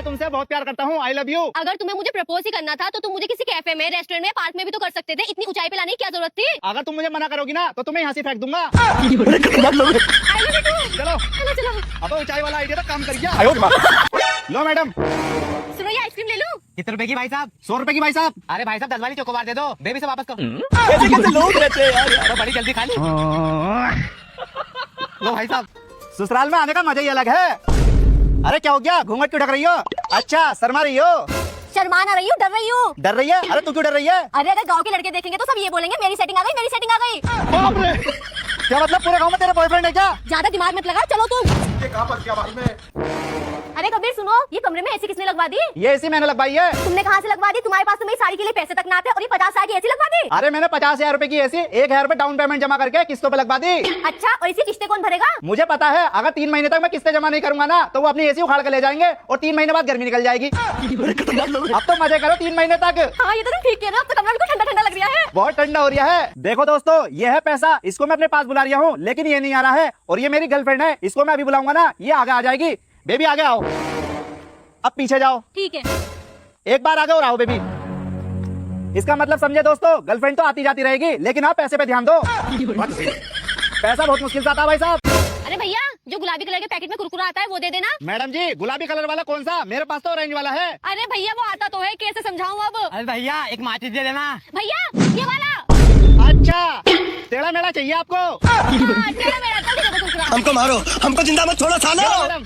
मैं तुमसे बहुत प्यार करता हूँ, आई लव यू। अगर तुम्हें मुझे प्रपोज ही करना था तो तुम मुझे किसी कैफे में, रेस्टोरेंट में, पार्क में भी तो कर सकते थे। इतनी ऊंचाई पे लाने की क्या जरूरत थी? अगर तुम मुझे मना करोगी ना तो तुम्हें यहाँ से फेंक दूंगा। चलो चलो चलो। अब ऊंचाई वाला आइडिया तो काम कर गया। लो मैडम, सुनो ये आइसक्रीम ले लूं? कितने रुपए की भाई साहब? 100 रुपए की भाई साहब। अरे भाई साहब 10 वाली चोकोबार दे दो, बेबी से वापस करो। कैसे कैसे लोग रहते हैं यार। तो बड़ी जल्दी खा ली। लो भाई साहब, ससुराल में आने का मजा ही अलग है। अरे क्या हो गया, घूंघट क्यों ढक रही हो? अच्छा शर्मा रही हो? शर्मा ना रही हूँ, डर रही हूँ। डर रही है? अरे तू क्यों डर रही है? अरे अगर गांव के लड़के देखेंगे तो सब ये बोलेंगे मेरी सेटिंग आ गई, मेरी सेटिंग आ गई। बाप रे, क्या मतलब पूरे गांव में तेरा बॉयफ्रेंड है क्या? ज्यादा दिमाग मत लगा, चलो तुम। ये कहाँ फंस गया भाई मैं? अरे कबीर सुनो, ये कमरे में एसी किसने लगवा दी? ये एसी मैंने लगवाई है। तुमने कहाँ से लगवा दी? तुम्हारे पास तो मेरी साड़ी के लिए पैसे तक ना आते और ये 50,000 की एसी लगवा दी। अरे मैंने 50,000 रुपए की एसी 1,000 रुपए डाउन पेमेंट जमा करके किस्तों पे लगवा दी। अच्छा, और इसी किस्तें कौन भरेगा? मुझे पता है, अगर 3 महीने तक मैं किस्तें जमा नहीं करूंगा ना तो वो अपनी एसी उखाड़ के ले जाएंगे और 3 महीने बाद गर्मी निकल जाएगी। अब तो मजे करो 3 महीने तक। हाँ ये तो तुम ठीक कह रहे हो, अब तो कमरा बिल्कुल ठंडा ठंडा लग रहा है। बहुत ठंडा हो रहा है। देखो दोस्तों, ये है पैसा, इसको मैं अपने पास बुला रहा हूँ, लेकिन ये नहीं आ रहा है। और ये मेरी गर्लफ्रेंड है, इसको मैं अभी बुलाऊंगा ना, ये आगे आ जाएगी। बेबी आगे आओ, अब पीछे जाओ। ठीक है। एक बार आगे और आओ बेबी। इसका मतलब समझे दोस्तों, गर्लफ्रेंड तो आती जाती रहेगी, लेकिन आप पैसे पे ध्यान दो। पैसा बहुत मुश्किल से आता है भाई साहब। अरे भैया, जो गुलाबी कलर के पैकेट में कुरकुरा आता है वो दे देना। मैडम जी, गुलाबी कलर वाला कौन सा? मेरे पास तो ऑरेंज वाला है। अरे भैया वो आता तो है, कैसे समझाऊं अब? अरे भैया एक माचिस दे देना। भैया ये वाला। अच्छा, टेढ़ा मेढ़ा चाहिए आपको? हाँ, टेढ़ा मेढ़ा, जल्दी दे दो कुरकुरा। हमको मारो, हमको जिंदा मत छोड़ो सालो। मैडम,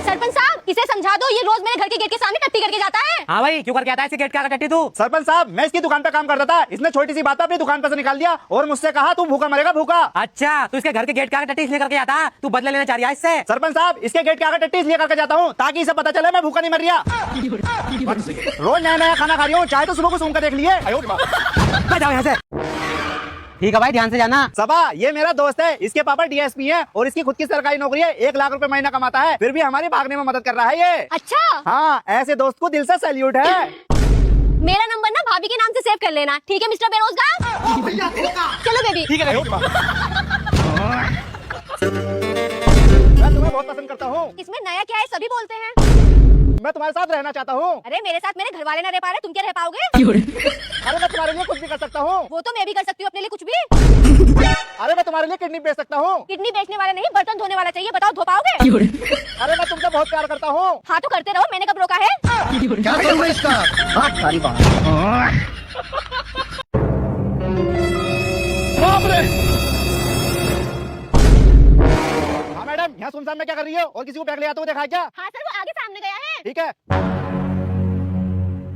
सरपंच साहब इसे समझा दो, ये रोज मेरे घर के गेट के सामने टट्टी करके जाता है। हाँ भाई क्यों करके आता है इसे गेट क्या टट्टी तू? सरपंच साहब, मैं इसकी दुकान पे काम करता था, इसने छोटी सी बात पे अपनी दुकान पे से निकाल दिया और मुझसे कहा तू भूखा मरेगा भूखा। अच्छा तू इसके घर के गेट क्या टट्टी इसलिए करके जाता है? तू बदला लेना चाह रहा है इससे? सरपंच साहब, इसके गेट के आगे टट्टी इसलिए करके जाता हूँ ताकि इसे पता चले मैं भूखा नहीं मर रहा। रोज नया नया खाना खा रही हूँ, चाहे तो सुबह को सूंघ कर देख लिए। जाओ यहाँ से। ठीक है भाई ध्यान से जाना। सबा, ये मेरा दोस्त है, इसके पापा डीएसपी हैं और इसकी खुद की सरकारी नौकरी है, 1 लाख रुपए महीना कमाता है, फिर भी हमारी भागने में मदद कर रहा है ये। अच्छा, हाँ, ऐसे दोस्त को दिल से सैल्यूट है। मेरा नंबर ना भाभी के नाम से सेव कर लेना, ठीक है मिस्टर बेरोजगार? चलो बेबी। ठीक है मैं तुम्हें बहुत पसंद करता हूँ। इसमें नया क्या है, सभी बोलते हैं। मैं तुम्हारे साथ रहना चाहता हूँ। अरे मेरे साथ मेरे घर वाले ना रह पा रहे, तुम क्या रह पाओगे? अरे मैं तुम्हारे लिए कुछ भी कर सकता हूँ। वो तो मैं भी कर सकती हूँ अपने लिए कुछ भी। अरे मैं तुम्हारे लिए किडनी बेच सकता हूँ। किडनी बेचने वाला नहीं, बर्तन धोने वाला चाहिए, बताओ धो पाओगे? अरे मैं तुमसे बहुत प्यार करता हूँ। हाँ तो करते रहो, मैंने कब रोका है? क्या करूँ मैं इसका? सारी बात। हाँ मैडम, यहाँ सुनसान में क्या कर रही हो और किसी को पैक ले आते हुए देखा है क्या? हाँ सर, वो आगे सामने गया है। ठीक है।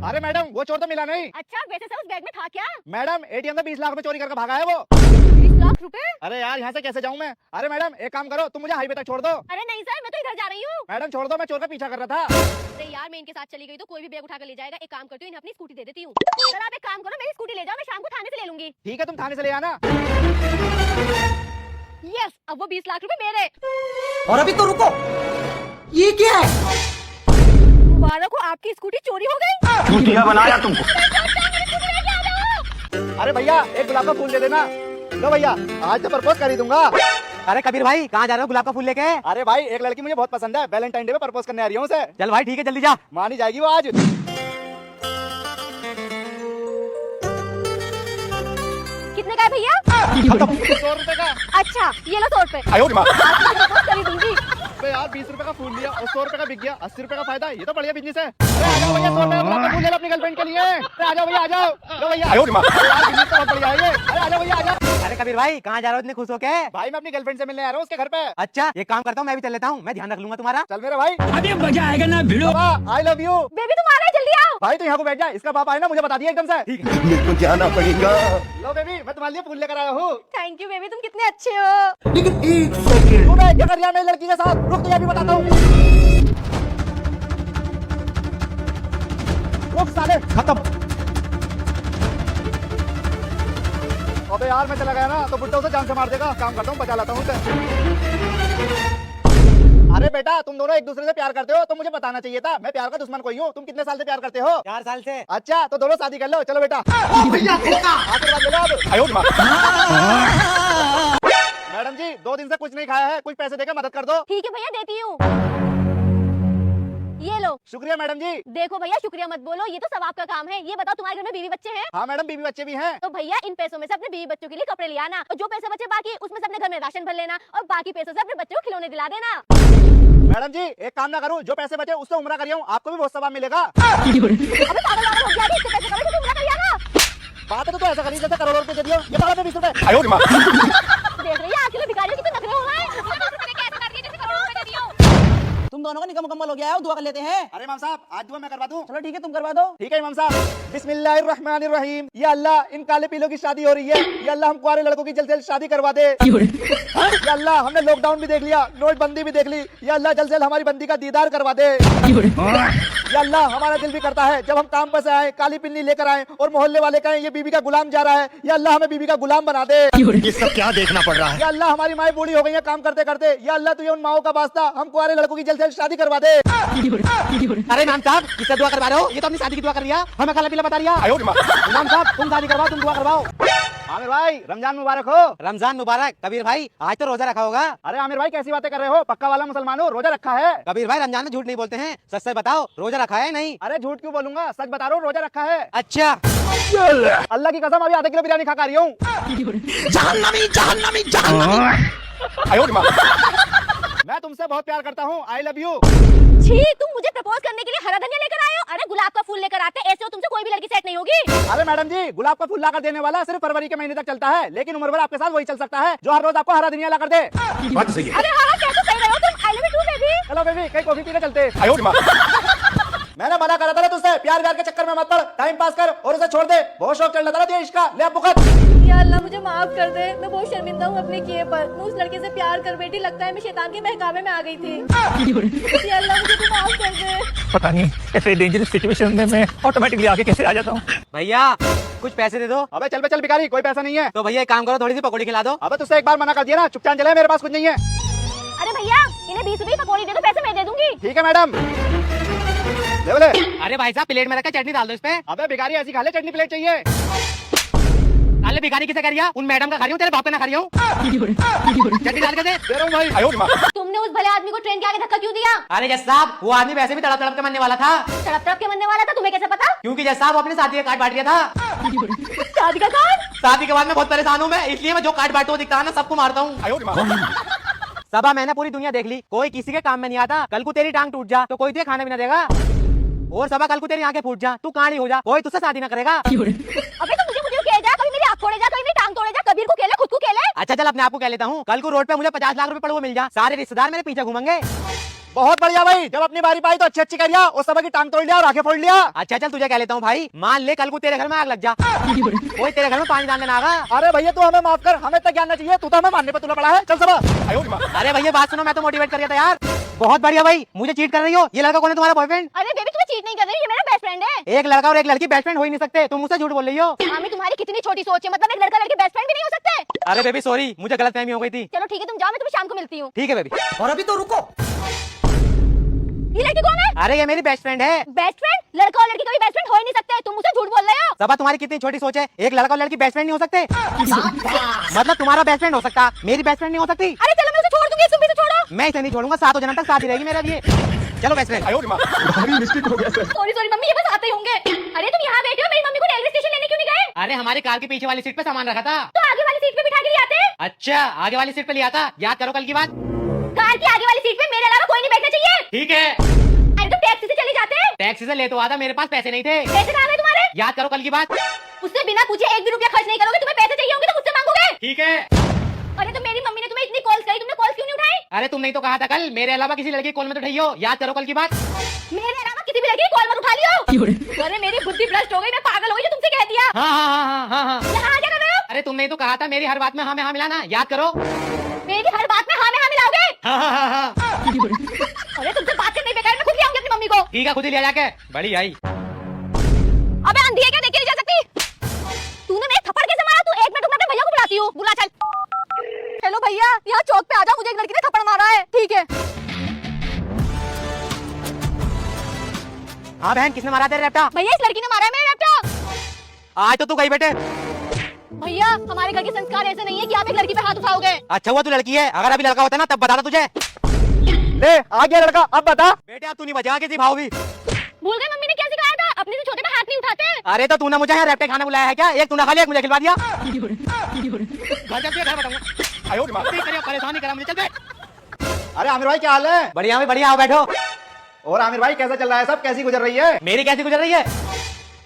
अरे मैडम, वो चोर तो मिला नहीं। अच्छा, वैसे सर उस बैग में था क्या? मैडम, एटीएम से 20 लाख रुपए चोरी करके भागा है वो। 20 लाख रुपए? अरे यार, यहाँ से कैसे जाऊँ मैं? अरे मैडम, एक काम करो, तुम मुझे हाईवे तक छोड़ दो। अरे नहीं सर, मैं तो इधर जा रही हूँ। मैडम छोड़ दो, मैं चोर का पीछा कर रहा था। अरे यार, मैं इनके साथ चली गई तो कोई भी बैग उठा कर ले जाएगा। एक काम करती हूँ, इन्हें अपनी स्कूटी दे देती हूँ। सर आप एक काम करो, मेरी स्कूटी ले जाओ, मैं शाम को थाने से ले लूंगी। ठीक है, तुम थाने से ले आना। यस, अब वो 20 लाख रुपए मेरे। और अभी तो रुको, ये क्या है? मुबारक हो, आपकी स्कूटी चोरी हो गई। चूतिया बनाया तुमको। अरे भैया, एक गुलाब का फूल दे देना। लो भैया, आज तो प्रपोज कर ही दूंगा। अरे कबीर भाई कहाँ जा रहे हो गुलाब का फूल लेके? अरे भाई, एक लड़की मुझे बहुत पसंद है, वैलेंटाइन डे पे प्रपोज करने आ रही हूँ उसे। चल भाई ठीक है जल्दी जा। मानी जाएगी वो आज। कितने का है भैया? 100 रुपए का। अच्छा ये लो 100 रुपए। करी दूंगी। अबे यार, 20 रुपए का फूल लिया और 100 रुपए का बिक गया। 80 रुपए का फायदा, ये तो बढ़िया बिजनेस है। अरे आ जाओ भैया, 100 रुपए का गुलाब का फूल ले लो अपनी गर्लफ्रेंड के लिए। अरे आ जाओ भैया, आ जाओ। लो भैया, यार बिजनेस तो बहुत बढ़िया है ये। अरे आ जाओ भैया, आ जाओ। अरे कबीर भाई कहाँ जा रहे हो इतने खुश होके? भाई मैं अपनी गर्लफ्रेंड से मिलने आ रहा हूँ उसके घर पे। अच्छा एक काम करता हूँ, मैं भी चल लेता हूँ, मैं ध्यान रख लूंगा तुम्हारा। चल मेरे भाई। अभी मजा आएगा ना भिड़ो। I love you. बेबी तुम आ रहे, जल्दी आओ। भाई तू यहाँ को बैठ जा, इसका पापा है ना, मुझे बता दिया एकदम से। ठीक है। मेरे को जाना पड़ेगा। लो बेबी, मैं तुम्हारे लिए फूल लेकर आया हूँ। थैंक यू बेबी, तुम कितने अच्छे हो। लेकिन एक सेकंड, तू क्या कर रही है मेरी लड़की के साथ? रुक, तुझे भी बताता हूँ। रुक साले, खत्म। अबे यार, मैं चला गया ना तो बुड्ढा उसे जान से मार देगा। काम करता हूँ, बचा लाता हूँ उसे। अरे बेटा, तुम दोनों एक दूसरे से प्यार करते हो तो मुझे बताना चाहिए था। मैं प्यार का दुश्मन कोई हूँ। तुम कितने साल से प्यार करते हो? 4 साल से। अच्छा, तो दोनों शादी कर लो। चलो बेटा। आशीर्वाद ले लो अब। मैडम जी, 2 दिन से कुछ नहीं खाया है, कुछ पैसे देकर मदद कर दो। ठीक है भैया, देती हूँ। ये लो। शुक्रिया मैडम जी। देखो भैया शुक्रिया मत बोलो, ये तो सवाब का काम है। ये बताओ तुम्हारे घर में बीवी बच्चे हैं? हाँ मैडम, बीवी बच्चे भी हैं। तो भैया इन पैसों में से अपने बीवी बच्चों के लिए कपड़े ले आना, और जो पैसे बचे बाकी उसमें से अपने घर में राशन भर लेना, और बाकी पैसों से अपने बच्चों को खिलौने दिला देना। मैडम जी एक काम ना करूँ, जो पैसे बचे उससे उम्रा करिए, आपको भी बहुत सवाब मिलेगा। अबे पागल वागल हो गया, इससे पैसे कमाए तो उम्रा कर आना। बात है तो ऐसा करिए जैसे करोड़ों रुपए दे दियो, ये पागल पे 20 रुपए। देख रही है आखिर भिखारियों की तो नखरे हो रहे हैं। कैसे कर रही है जैसे करोड़ों रुपए दे दियो। तुम दोनों का निकाह मुकम्मल हो गया है, दुआ कर लेते हैं। अरे इमाम साहब आज दुआ मैं करवा दूं? चलो ठीक है, तुम करवा दो। ठीक है इमाम साहब। बिस्मिल्लाहिर्रहमानिर्रहीम। या अल्लाह इन काले पीलों की शादी हो रही है, या अल्लाह हम कुंवारे लड़कों की जल्द से जल्द शादी करवा दे। या अल्लाह हमने लॉकडाउन भी देख लिया, नोटबंदी भी देख ली, या अल्लाह जल्द से जल्द हमारी बंदी का दीदार करवा दे। या अल्लाह हमारा दिल भी करता है जब हम काम पर से आए काली पिन्नी लेकर आए और मोहल्ले वाले कहें ये बीबी का गुलाम जा रहा है, या अल्लाह हमें बीबी का गुलाम बना दे। ये सब क्या देखना पड़ रहा है? या अल्लाह हमारी माएं बूढ़ी हो गई हैं काम करते करते, या अल्लाह तुझे उन माओं का वास्ता हम कुंवारे लड़कों की जल्द से जल्द शादी करवा दे। अरे इमाम साहब किससे दुआ करवा रहे हो? ये तो अपनी शादी की दुआ कर रिया, हमें काला पीला बता रिया। इमाम साहब तुम शादी करवाओ, तुम दुआ करवाओ। आमिर भाई रमजान मुबारक हो। रमजान मुबारक। कबीर भाई आज तो रोजा रखा होगा। अरे आमिर भाई कैसी बातें कर रहे हो, पक्का वाला मुसलमान हो, रोजा रखा है। कबीर भाई रमजान में झूठ नहीं बोलते हैं, सच सच बताओ रोजा रखा है नहीं? अरे झूठ क्यों बोलूंगा, सच बता रहा हूँ, रोजा रखा है। अच्छा अल्लाह की कसम अभी आधा किलो बिरयानी खा रही हूँ। मैं तुमसे बहुत प्यार करता हूँ, आई लव यू। छी, तुम मुझे प्रपोज करने के लिए हरा धनिया लेकर आए हो? अरे गुलाब का फूल लेकर आते, ऐसे हो तुमसे कोई भी लड़की सेट नहीं होगी। अरे मैडम जी गुलाब का फूल लाकर देने वाला सिर्फ फरवरी के महीने तक चलता है, लेकिन उम्र भर आपके साथ वही चल सकता है जो हर रोज आपको हरा धनिया लाकर दे। बात तो सही है। अरे हाँ कह तो सही रहे हो तुम। I love you too baby. चलो बेबी कहीं कॉफी पीने चलते। मैंने मना करा था ना तुझसे, प्यार व्यार के चक्कर में मत पड़, टाइम पास कर और उसे छोड़ दे। बहुत शौक चल रहा था ना तुझे इसका, ले अब भुगत। या अल्लाह मुझे माफ कर दे, मैं बहुत शर्मिंदा हूँ अपने किए पर। मैं उस लड़के से प्यार कर बैठी, लगता है मैं शैतान के बहकावे में आ गई थी। या अल्लाह मुझे तू माफ कर दे। पता नहीं ऐसे डेंजरस सिचुएशन में मैं ऑटोमेटिकली आगे कैसे आ जाता हूँ। भैया कुछ पैसे दे दो। अबे चल बे चल भिखारी, कोई पैसा नहीं है। तो भैया एक काम करो, थोड़ी सी पकौड़ी खिला दो। अबे तुझसे एक बार मना कर दिया ना, चुपचाप चले, मेरे पास कुछ नहीं है। अरे भैया इन्हें 20 रुपए पकौड़ी दे दो, पैसे मैं दे दूंगी। ठीक है मैडम, ले बोले। अरे भाई साहब प्लेट में रखा चटनी डाल दो इस पे। अबे भिखारी ऐसी खा ले, चटनी प्लेट चाहिए। अरे भिखारी किसे कर रिया? उन मैडम का खा रही हूँ, तेरे बाप का ना खा रही हूँ। चटनी डाल के दे। दे रहा हूँ भाई। तुमने उस भले आदमी को ट्रेन के आगे धक्का क्यों दिया? अरे जैसे साहब वो आदमी वैसे भी तड़प तड़प के मरने वाला था। तड़प तड़प के मरने वाला था, तुम्हें कैसे पता? क्योंकि जैसे साहब अपने शादी का कार्ड बांट दिया था। शादी का कार्ड? शादी के बाद मैं बहुत परेशान हूँ मैं, इसलिए मैं जो कार्ड बांटता हूँ दिखता है ना सबको मारता हूँ। सबा मैंने पूरी दुनिया देख ली, कोई किसी के काम में नहीं आता। कल को तेरी टांग टूट जा तो कोई तुझे खाने भी ना देगा। और सबा कल को तेरी आंखें फूट जा, तू कांडी हो जा, कोई तुझसे शादी ना करेगा। अबे तो मुझे कह जा, कभी मेरी आँख फोड़े जा, कभी मेरी टांग तोड़े जा, कबीर को खेले खुद को खेले। अच्छा चल अपने आप को कह लेता हूँ, कल को रोड पे मुझे 50 लाख रुपए पड़े हुए मिल जा, सारे रिश्तेदार मेरे पीछे घूमेंगे। बहुत बढ़िया भाई, जब अपनी बारी पाई तो अच्छी अच्छी कर लिया, और सब की टांग तोड़ लिया और आंखें फोड़ लिया। अच्छा चल तुझे कह लेता हूँ भाई, मान ले कल को तेरे घर में आग लग जा, कोई तेरे घर में पानी डालने ना आगा। अरे भैया तू हमें माफ कर, हमें तक जानना चाहिए, तू तो हमें मानने पर तुला पड़ा है। चल सबा। अरे भैया बात सुनो, मैं तो मोटिवेट कर रहा था यार। बहुत बढ़िया भाई, मुझे चीट कर रही हो। ये लड़का कौन है तुम्हारा बॉयफ्रेंड? अरे बेबी तुम्हें चीट नहीं कर रही, ये मेरा बेस्ट फ्रेंड है। एक लड़का और एक लड़की बेस्ट फ्रेंड हो ही नहीं सकते, तुम मुझसे झूठ बोल रही हो। मामी तुम्हारी कितनी छोटी सोच है, मतलब एक लड़का लड़की बेस्ट फ्रेंड भी नहीं हो सकते। अरे बेबी सॉरी, मुझे गलतफहमी हो गई थी। चलो ठीक है तुम जाओ, मैं तुम्हें शाम को मिलती हूँ। ठीक है बेबी। और अभी तो रुको, ये लड़की कौन है? अरे ये मेरी बेस्ट फ्रेंड है। Best friend? लड़का और लड़की कभी बेस्ट फ्रेंड हो ही नहीं सकते, तुम मुझे झूठ बोल रहे हो। सबा तुम्हारी कितनी छोटी सोच है, एक लड़का और लड़की बेस्ट फ्रेंड नहीं हो सकते। मतलब तुम्हारा बेस्ट फ्रेंड हो सकता, मेरी बेस्ट फ्रेंड नहीं हो सकती। अरे चलो मैं उसे छोड़ दूंगी, तुम भी उसे छोड़ो। मैं इसे नहीं छोड़ूंगा, 7 जन्म तक साथ ही रहेगी मेरा ये। चलो best friend. Sorry sorry mummy, ये बस आते ही होंगे। अरे तुम यहाँ बैठे हो, मेरी मम्मी को रेलवे स्टेशन लेने क्यों नहीं गए? अरे हमारी कार के पीछे वाली सीट पे सामान रखा था, तो आगे वाली सीट पे बिठा के ले आते। अच्छा आगे वाली सीट पे लिया था, याद करो कल की बात। कार की आगे वाली सीट पे मेरे अलावा कोई नहीं बैठना चाहिए। ठीक है। अरे तुम टैक्सी से चले जाते। टैक्सी से ले तो आता, मेरे पास पैसे नहीं थे। पैसे कहाँ गए तुम्हारे? याद करो कल की बात। उससे बिना पूछे 1 भी रुपया खर्च नहीं करोगे, तुम्हें पैसे चाहिए होंगे तो मुझसे मांगोगे। ठीक है। अरे तो मेरी मम्मी ने तुम्हें इतनी कॉल्स करी, तुमने कॉल्स क्यों नहीं उठाई? अरे तुम नहीं तो कहा था कल मेरे अलावा किसी लड़की कॉल में तो उठाइयो, याद करो कल की बात। मेरे अलावा किसी भी लड़की कॉल मत उठा लियो। अरे मेरी बुद्धि भ्रष्ट हो गई, मैं पागल हो गई जो तुमसे कह दिया। हाँ हाँ हाँ हाँ हाँ हाँ। यहाँ क्या कर रहे हो? अरे तुम नहीं तो कहा था मेरी हर बात में हाँ में हाँ मिलाना, याद करो। मेरी हर बात में हाँ में हाँ मिलाओगे? हाँ हाँ हाँ हाँ। अरे तुमसे बात करने बेकार, मैं खुद ले आऊंगी अपनी मम्मी को। ठीक है खुद ही लिया जाके, बड़ी आई। अबे अंधी है क्या, देख के नहीं जा सकती? तूने मेरे थप्पड़ कैसे मारा? तू 1 मिनट रुक, मैं अपने भैया को बुलाती हूँ, बुला चल। हेलो भैया, यहाँ चौक पे आ जाओ, मुझे एक लड़की ने थप्पड़ मारा है। ठीक है। हाँ बहन किसने मारा तेरे लैपटॉप? भैया इस लड़की ने मारा है मेरा लैपटॉप। आज तो तू गई बेटे। भैया हमारे घर के संस्कार ऐसे नहीं है कि आप एक लड़की पे हाथ उठाओगे। अच्छा हुआ तू लड़की है, अगर अभी लड़का होता ना तब बताता तुझे। ले आ गया लड़का, अब बता। बेटे अब तू नहीं बचेगा किसी भाव भी। भूल गए मम्मी ने क्या सिखाया था, अपने से छोटे पे हाथ नहीं उठाते। अरे तो तूने मुझे यहाँ रेपटे खाने बुलाया है क्या? एक तूने खा लिया, एक मुझे खिलवा दिया। घर चल, घर बताऊंगा। परेशान नहीं करा मुझे, चल बैठ। अरे आमिर भाई क्या हाल है? बढ़िया भाई बढ़िया, आओ बैठो। और आमिर भाई कैसा चल रहा है सब, कैसी गुजर रही है? मेरी कैसी गुजर रही है?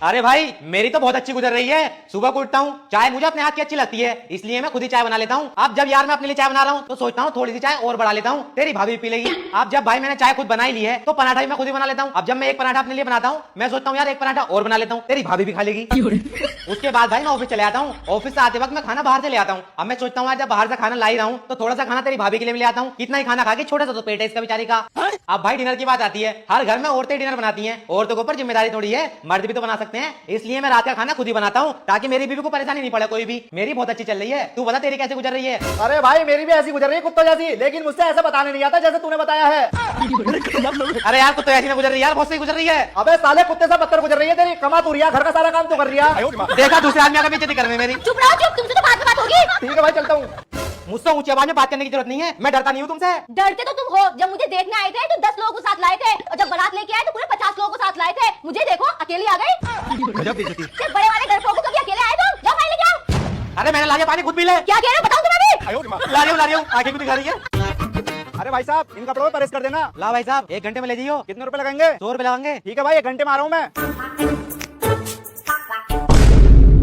अरे भाई मेरी तो बहुत अच्छी गुजर रही है। सुबह को उठता हूँ, चाय मुझे अपने हाथ की अच्छी लगती है, इसलिए मैं खुद ही चाय बना लेता हूँ। अब जब यार मैं अपने लिए चाय बना रहा हूँ तो सोचता हूँ थोड़ी सी चाय और बढ़ा लेता हूँ, तेरी भाभी भी पी लेगी। अब जब भाई मैंने चाय खुद बनाई ली है तो पराठा भी मैं खुद ही बना लेता हूँ। अब जब मैं एक पराठा अपने लिए बनाता हूँ मैं सोचता हूँ यार एक पराठा और बना लेता हूँ, तेरी भाभी भी खा लेगी। उसके बाद भाई मैं ऑफिस चले आता हूँ, ऑफिस से आते वक्त मैं खाना बाहर से ले आता हूँ। अब मैं सोचता हूँ यार जब बाहर से खाना ला ही रहा हूँ तो थोड़ा सा खाना तेरी भाभी के लिए भी ले आता हूँ। कितना ही खाना खा के छोटा सा तो पेट है इसका बेचारी का। अब भाई डिनर की बात आती है, हर घर में औरतें डिनर बनाती हैं, औरतों के ऊपर जिम्मेदारी थोड़ी है, मर्द भी तो बना सकते हैं। इसलिए मैं रात का खाना खुद ही बनाता हूँ ताकि मेरी बीवी को परेशानी नहीं पड़े कोई भी। मेरी बहुत अच्छी चल रही है, तू बता तेरी कैसे गुजर रही है? अरे भाई मेरी भी ऐसी गुजर रही है कुत्तों जैसी, लेकिन मुझसे ऐसा बताने नहीं आता जैसे तूने बताया है। अरे यार कुत्ते ऐसी ना गुजर रही है यार, बहुत सही गुजर रही है। अबे साले कुत्ते से बदतर गुजर रही है तेरी, कमा तू रिया, घर का सारा काम तो कर रिया। देखा दूसरे आदमी आकर बेइज्जती कर रहे हैं मेरी। चुप रहो, चुप, तुमसे तो बाद में बात होगी। ठीक है भाई चलता हूँ। मुझसे ऊंची आवाज में बात करने की जरूरत नहीं है, मैं डरता नहीं हूँ तुमसे। डरते तो तुम हो, जब मुझे देखने आए थे तो 10 लोगों को साथ लाए थे, और जब बारात लेके आए तो पूरे 50 लोगों को साथ लाए थे। मुझे देखो अकेली आ गई। गजब बेइज्जती। सिर्फ बड़े वाले घर को कभी अकेले आए तुम, जाओ पानी लेके आओ। अरे मैंने ला दिया पानी, खुद पी ले। क्या कह रहे हो बताओ तुम्हें भी। ला रही हूँ, आगे भी दिखा रही है। अरे भाई साहब इन कपड़ों में परेश कर देना। ला भाई साहब 1 घंटे में ले जाइयो। कितने रुपए लगेंगे? 100 रुपए लगाएंगे। ठीक है भाई 1 घंटे में आ रहा हूँ मैं।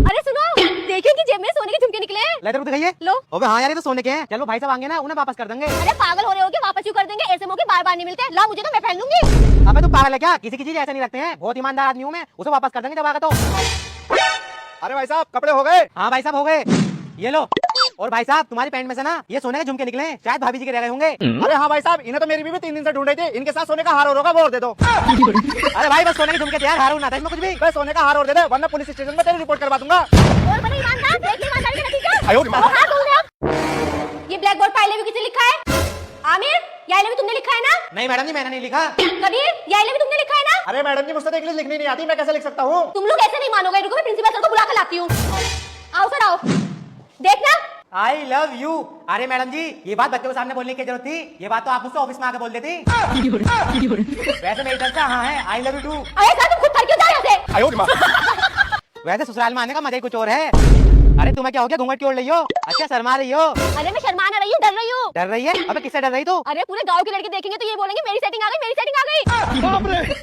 अरे सुनो, देखिए कि जेब में सोने के झुमके निकले हैं। ले तेरे को दिखाइए। लो। अबे हाँ यार ये तो सोने के हैं। चलो भाई साहब आएंगे ना उन्हें वापस कर देंगे। अरे पागल हो रहे हो क्या, वापस क्यों कर देंगे, ऐसे मौके बार बार नहीं मिलते। ला मुझे तो, मैं पहन लूंगी। अबे तू पागल है क्या? किसी की चीज ऐसे नहीं रखते हैं, बहुत ईमानदार आदमी हूँ मैं, उसे वापस कर देंगे जब आएगा तो। अरे भाई साहब कपड़े हो गए? हाँ भाई साहब हो गए, ये लो। और भाई साहब तुम्हारी पैंट में से ना ये सोने के झुमके निकले हैं, शायद भाभी जी के रह गए होंगे। अरे हाँ भाई साहब इन्हें तो मेरी बीवी 3 दिन से ढूंढ रही थी, इनके साथ सोने का हार और होगा वो और दे दो। अरे भाई बस सोने के झुमके थे यार, हारू ना था इसमें कुछ भी। मैं सोने का हार और दे दे वरना पुलिस स्टेशन में तेरी रिपोर्ट करवा दूंगा। और बड़े ईमानदार, देख ले ईमानदारी का नतीजा। और हाँ बोल रहे हो। ये ब्लैक बोर्ड पर आई लव यू किसने लिखा है? आमिर, ये आई लव यू तुमने लिखा है ना? नहीं मैडम जी मैंने नहीं लिखा। कबीर, ये आई लव यू तुमने लिखा है ना? अरे मैडम जी मुझसे तो इंग्लिश लिखनी नहीं आती, मैं कैसे लिख सकता हूँ? तुम लोग ऐसे नहीं मानोगे, रुको मैं प्रिंसिपल सर को बुला कर लाती हूँ। आओ सर आओ, देखना। आई लव यू। अरे मैडम जी ये बात बच्चों के सामने बोलने की जरूरत थी, ये बात तो आप मुझसे ऑफिस में आके बोल देती। वैसे मेरी तरफ से हाँ है, आई लव यू टू। अरे सर तुम खुद थक क्यों जा रहे थे? वैसे ससुराल में आने का मजा ही कुछ और है। अरे तुम्हें क्या हो गया, घूंघट क्यों ओढ़ रही हो? अच्छा शर्मा रही हो? अरे मैं शर्मा ना रही हूँ, डर रही हूँ। डर रही है? अबे किससे डर रही तू? अरे पूरे गांव के लड़के देखेंगे तो ये बोलेंगे मेरी सेटिंग आ गई, मेरी सेटिंग आ गई।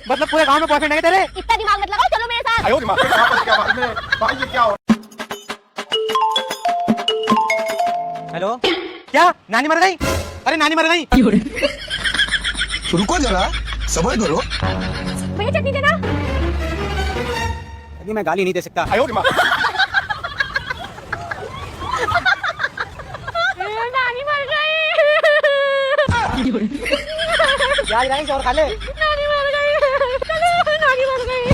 मतलब पूरे गांव में बॉयफ्रेंड है तेरे? इतना दिमाग मत लगाओ, चलो मेरे साथ। हेलो क्या नानी मर गई? अरे नानी मर गई। रुको जरा सबर करो। भैया चटनी देना। अभी मैं गाली नहीं दे सकता। नानी मर गई। क्या और खा ले। नानी मर गई।